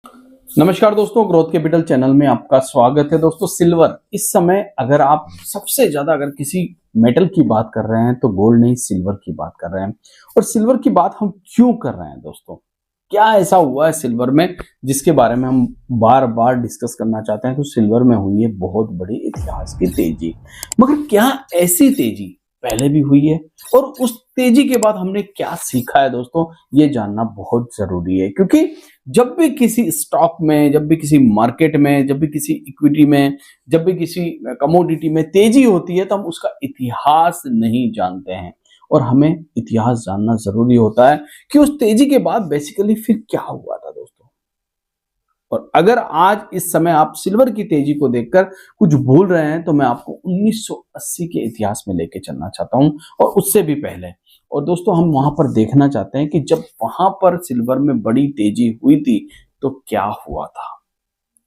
नमस्कार दोस्तों, growth capital channel में आपका स्वागत है। दोस्तों, सिल्वर इस समय अगर आप सबसे ज्यादा अगर किसी मेटल की बात कर रहे हैं तो गोल्ड नहीं, सिल्वर की बात कर रहे हैं। और सिल्वर की बात हम क्यों कर रहे हैं दोस्तों? क्या ऐसा हुआ है सिल्वर में जिसके बारे में हम बार बार डिस्कस करना चाहते हैं? तो सिल्वर में हुई है बहुत बड़ी इतिहास की तेजी। मगर क्या ऐसी तेजी पहले भी हुई है? और उस तेजी के बाद हमने क्या सीखा है दोस्तों, ये जानना बहुत जरूरी है। क्योंकि जब भी किसी स्टॉक में, जब भी किसी मार्केट में, जब भी किसी इक्विटी में, जब भी किसी कमोडिटी में तेजी होती है तो हम उसका इतिहास नहीं जानते हैं। और हमें इतिहास जानना जरूरी होता है कि उस तेजी के बाद बेसिकली फिर क्या हुआ था दोस्तों। और अगर आज इस समय आप सिल्वर की तेजी को देखकर कुछ भूल रहे हैं तो मैं आपको 1980 के इतिहास में लेके चलना चाहता हूं, और उससे भी पहले। और दोस्तों, हम वहां पर देखना चाहते हैं कि जब वहां पर सिल्वर में बड़ी तेजी हुई थी तो क्या हुआ था,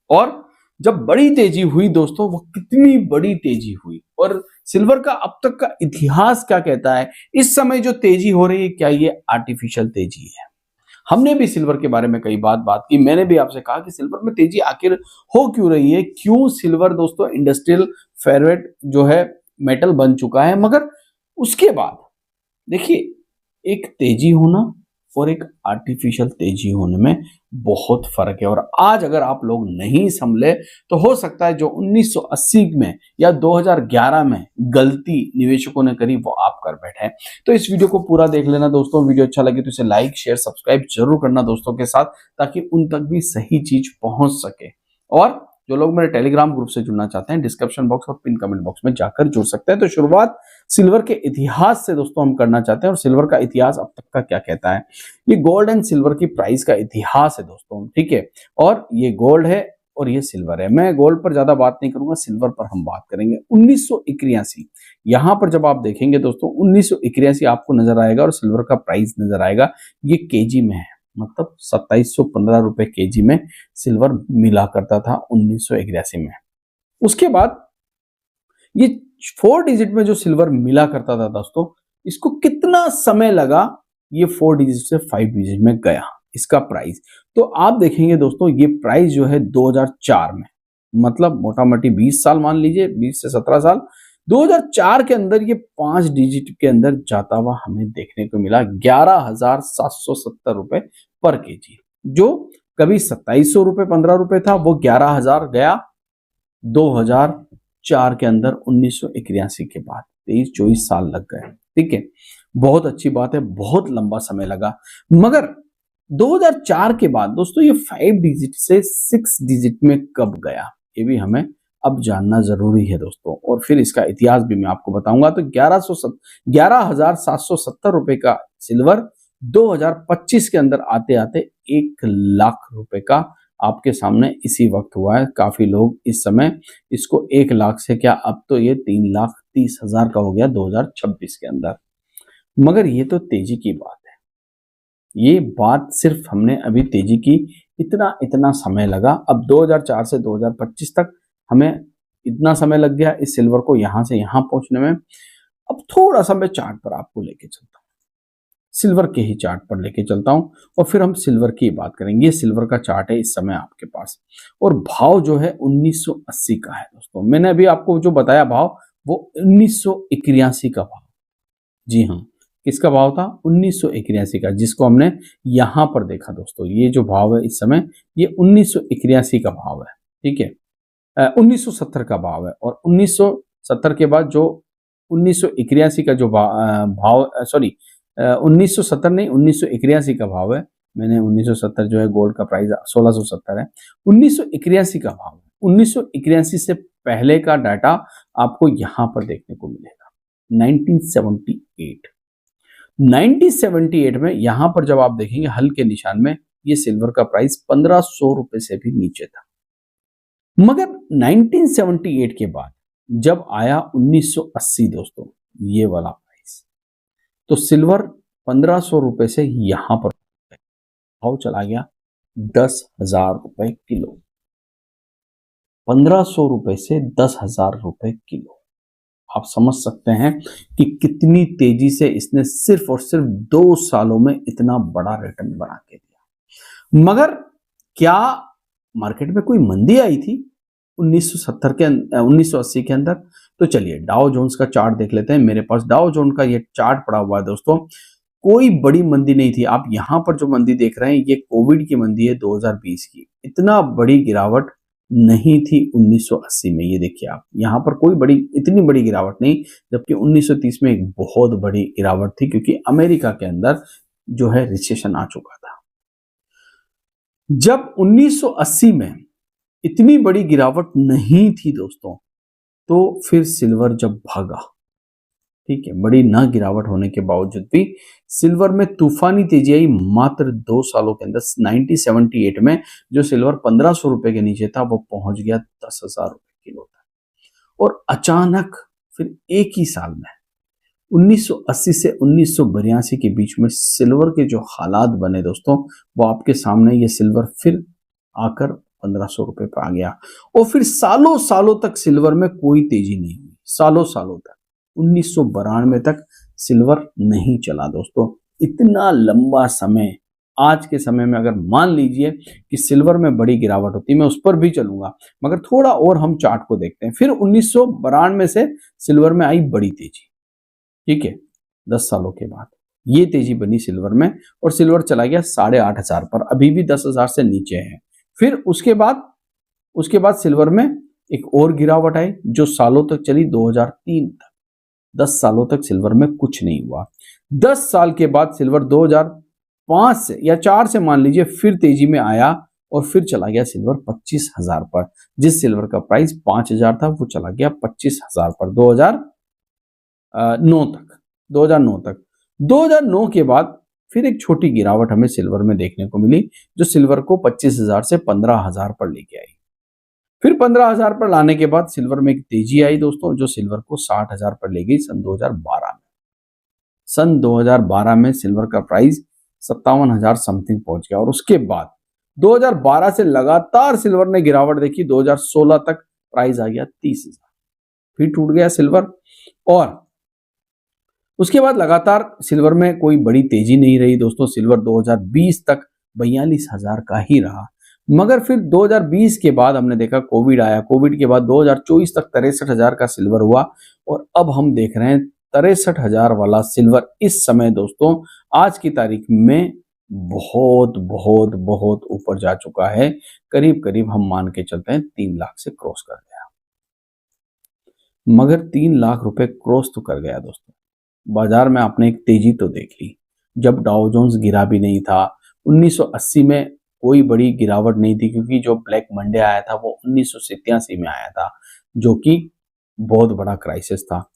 और जब बड़ी तेजी हुई दोस्तों, वो कितनी बड़ी तेजी हुई, और सिल्वर का अब तक का इतिहास क्या कहता है। इस समय जो तेजी हो रही है, क्या ये आर्टिफिशियल तेजी है? हमने भी सिल्वर के बारे में कई बात की। मैंने भी आपसे कहा कि सिल्वर में तेजी आखिर हो क्यों रही है, क्यों सिल्वर दोस्तों इंडस्ट्रियल फेवरेट जो है मेटल बन चुका है। मगर उसके बाद देखिए, एक तेजी होना और एक आर्टिफिशियल तेजी होने में बहुत फर्क है। और आज अगर आप लोग नहीं संभले तो हो सकता है जो 1980 में या 2011 में गलती निवेशकों ने करी वो आप कर बैठे। तो इस वीडियो को पूरा देख लेना दोस्तों। वीडियो अच्छा लगे तो इसे लाइक, शेयर, सब्सक्राइब जरूर करना दोस्तों के साथ, ताकि उन तक भी सही चीज पहुंच सके। और जो लोग मेरे टेलीग्राम ग्रुप से जुड़ना चाहते हैं, डिस्क्रिप्शन बॉक्स और पिन कमेंट बॉक्स में जाकर जुड़ सकते हैं। तो शुरुआत सिल्वर के इतिहास से दोस्तों हम करना चाहते हैं, और सिल्वर का इतिहास अब तक का क्या कहता है। ये गोल्ड एंड सिल्वर की प्राइस का इतिहास है दोस्तों, ठीक है। और ये गोल्ड है और ये सिल्वर है। मैं गोल्ड पर ज्यादा बात नहीं करूंगा, सिल्वर पर हम बात करेंगे। 1981 यहां पर जब आप देखेंगे दोस्तों, 1981 आपको नजर आएगा और सिल्वर का प्राइस नजर आएगा। ये केजी में है, मतलब 2715 रुपए केजी में सिल्वर मिला करता था 1981 में। उसके बाद ये 4 डिजिट में जो सिल्वर मिला करता था दोस्तों, इसको कितना समय लगा ये 4 डिजिट से 5 डिजिट में गया इसका प्राइस। तो आप देखेंगे दोस्तों, ये प्राइस जो है 2004 में, मतलब मोटा मोटी 20 साल मान लीजिए, 20 से 17 साल, 2004 के अंदर ये 5 डिजिट के अंदर जाता हुआ हमें देखने को मिला 11,770 रुपए पर केजी। जो कभी 2700 रुपए, 15 रुपए था, वो 11,000 गया 2004 के अंदर। 1981 के बाद 23-24 साल लग गए, ठीक है। बहुत अच्छी बात है, बहुत लंबा समय लगा। मगर 2004 के बाद दोस्तों ये 5 डिजिट से 6 डिजिट में कब गया, ये भी हमें अब जानना जरूरी है दोस्तों। और फिर इसका इतिहास भी मैं आपको बताऊंगा। तो 11,770 रुपए का सिल्वर 2025 के अंदर आते आते 1 लाख रुपए का आपके सामने इसी वक्त हुआ है। काफी लोग इस समय इसको 1 लाख से, क्या अब तो ये 3,30,000 का हो गया 2026 के अंदर। मगर ये तो तेजी की बात है, ये बात सिर्फ हमने अभी तेजी की, इतना इतना समय लगा। अब 2004 से 2025 तक हमें इतना समय लग गया इस सिल्वर को यहां से यहां पहुंचने में। अब थोड़ा सा मैं चार्ट पर आपको लेके चलता हूं, सिल्वर के ही चार्ट पर लेके चलता हूं, और फिर हम सिल्वर की बात करेंगे। ये सिल्वर का चार्ट है इस समय आपके पास, और भाव जो है 1980 का है दोस्तों। मैंने अभी आपको जो बताया भाव, वो 1981 का भाव, जी हाँ, किसका भाव था? 1981 का, जिसको हमने यहां पर देखा दोस्तों। ये जो भाव है इस समय, ये 1981 का भाव है, ठीक है। 1970 का भाव है, और 1970 के बाद जो 1981 का जो भाव, सॉरी 1970 नहीं, 1981 का भाव है। मैंने 1970 जो है गोल्ड का प्राइस 1670 है, 1981 का भाव है। 1981 से पहले का डाटा आपको यहां पर देखने को मिलेगा। 1978 1978 में यहां पर जब आप देखेंगे हल्के निशान में, ये सिल्वर का प्राइस 1500 रुपए से भी नीचे था। मगर 1978 के बाद जब आया 1980 दोस्तों, ये वाला प्राइस, तो सिल्वर 1500 रुपए से यहां पर भाव चला गया 10,000 रुपए किलो। 1500 रुपए से 10,000 रुपए किलो। आप समझ सकते हैं कि कितनी तेजी से इसने सिर्फ और सिर्फ 2 सालों में इतना बड़ा रिटर्न बना के दिया। मगर क्या मार्केट में कोई मंदी आई थी 1980 के अंदर? तो चलिए डाउ जोन्स का चार्ट देख लेते हैं। मेरे पास डाउ जोन्स का ये चार्ट पड़ा हुआ है दोस्तों। कोई बड़ी मंदी नहीं थी। आप यहाँ पर जो मंदी देख रहे हैं ये कोविड की मंदी है 2020 की। इतना बड़ी गिरावट नहीं थी 1980 में। ये देखिए आप यहाँ पर कोई इतनी बड़ी गिरावट नहीं, जबकि 1930 में एक बहुत बड़ी गिरावट थी, क्योंकि अमेरिका के अंदर जो है रिसेशन आ चुका था। जब 1980 में इतनी बड़ी गिरावट नहीं थी दोस्तों, तो फिर सिल्वर जब भागा, ठीक है, बड़ी ना गिरावट होने के बावजूद भी सिल्वर में तूफानी तेजी आई मात्र 2 सालों के अंदर। 1978 में जो सिल्वर 1500 रुपए के नीचे था वो पहुंच गया 10,000 रुपए किलो तक। और अचानक फिर एक ही साल में 1980 से 1982 के बीच में सिल्वर के जो हालात बने दोस्तों, वो आपके सामने। ये सिल्वर फिर आकर 1500 रुपए पे आ गया और फिर सालों सालों तक सिल्वर में कोई तेजी नहीं हुई। सालों सालों तक 1992 तक सिल्वर नहीं चला दोस्तों। इतना लंबा समय, आज के समय में अगर मान लीजिए कि सिल्वर में बड़ी गिरावट होती, मैं उस पर भी चलूंगा, मगर थोड़ा और हम चार्ट को देखते हैं। फिर 1992 से सिल्वर में आई बड़ी तेजी, ठीक है, 10 सालों के बाद ये तेजी बनी सिल्वर में और सिल्वर चला गया 8,500 पर। अभी भी 10,000 से नीचे है। फिर उसके बाद सिल्वर में एक और गिरावट आई जो सालों तक चली, 2003 तक। 10 सालों तक सिल्वर में कुछ नहीं हुआ। 10 साल के बाद सिल्वर 2005 से या 4 से मान लीजिए फिर तेजी में आया और फिर चला गया सिल्वर 25,000 पर। जिस सिल्वर का प्राइस 5,000 था वो चला गया 25,000 पर 2009 तक। 2009 के बाद फिर एक छोटी गिरावट हमें सिल्वर में देखने को मिली, जो सिल्वर को 25,000 से 15,000 पर लेके आई। फिर 15,000 पर लाने के बाद सिल्वर में एक तेजी आई दोस्तों, जो सिल्वर को 60,000 पर ले गई सन 2012 में। सन 2012 में सिल्वर का प्राइस 57,000 समथिंग पहुंच गया और उसके बाद 2012 से लगातार सिल्वर ने गिरावट देखी। 2016 तक प्राइस आ गया 30,000, फिर टूट गया सिल्वर और उसके बाद लगातार सिल्वर में कोई बड़ी तेजी नहीं रही दोस्तों। सिल्वर 2020 तक 42,000 का ही रहा, मगर फिर 2020 के बाद हमने देखा कोविड आया। कोविड के बाद 2024 तक 63,000 का सिल्वर हुआ और अब हम देख रहे हैं 63,000 वाला सिल्वर इस समय दोस्तों आज की तारीख में बहुत बहुत बहुत ऊपर जा चुका है। करीब करीब हम मान के चलते हैं 3 लाख से क्रॉस कर गया। मगर 3 लाख रुपए क्रॉस तो कर गया दोस्तों। बाजार में आपने एक तेजी तो देख ली, जब डाउ जोन्स गिरा भी नहीं था। 1980 में कोई बड़ी गिरावट नहीं थी, क्योंकि जो ब्लैक मंडे आया था वो 1987 में आया था, जो कि बहुत बड़ा क्राइसिस था।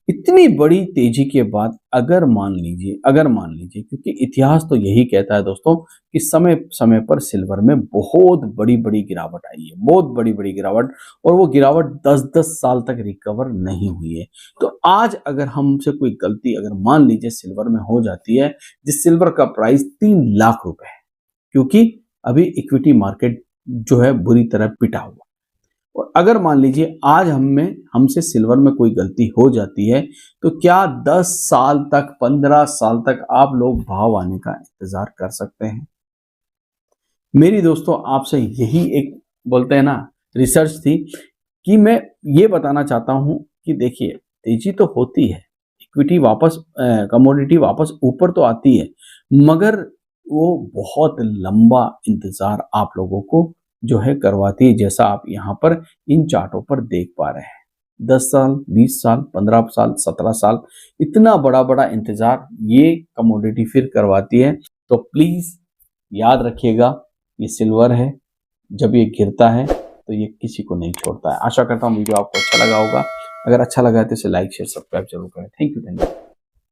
इतनी बड़ी तेजी के बाद अगर मान लीजिए, क्योंकि इतिहास तो यही कहता है दोस्तों कि समय समय पर सिल्वर में बहुत बड़ी बड़ी गिरावट आई है, बहुत बड़ी बड़ी गिरावट, और वो गिरावट 10-10 साल तक रिकवर नहीं हुई है। तो आज अगर हमसे कोई गलती अगर मान लीजिए सिल्वर में हो जाती है, जिस सिल्वर का प्राइस 3 लाख रुपए है, क्योंकि अभी इक्विटी मार्केट जो है बुरी तरह पिटा हुआ, और अगर मान लीजिए आज हमसे सिल्वर में कोई गलती हो जाती है, तो क्या 10 साल तक 15 साल तक आप लोग भाव आने का इंतजार कर सकते हैं? मेरी दोस्तों आपसे यही एक बोलते हैं ना रिसर्च थी कि मैं ये बताना चाहता हूं कि देखिए तेजी तो होती है, इक्विटी वापस कमोडिटी वापस ऊपर तो आती है, मगर वो बहुत लंबा इंतजार आप लोगों को जो है करवाती है, जैसा आप यहाँ पर इन चार्टों पर देख पा रहे हैं। 10 साल, 20 साल, 15 साल, 17 साल, इतना बड़ा बड़ा इंतजार ये कमोडिटी फिर करवाती है। तो प्लीज याद रखिएगा, ये सिल्वर है, जब ये गिरता है तो ये किसी को नहीं छोड़ता है। आशा करता हूँ वीडियो आपको अच्छा लगा होगा। अगर अच्छा लगा है तो इसे लाइक शेयर सब्सक्राइब जरूर करें। Thank you.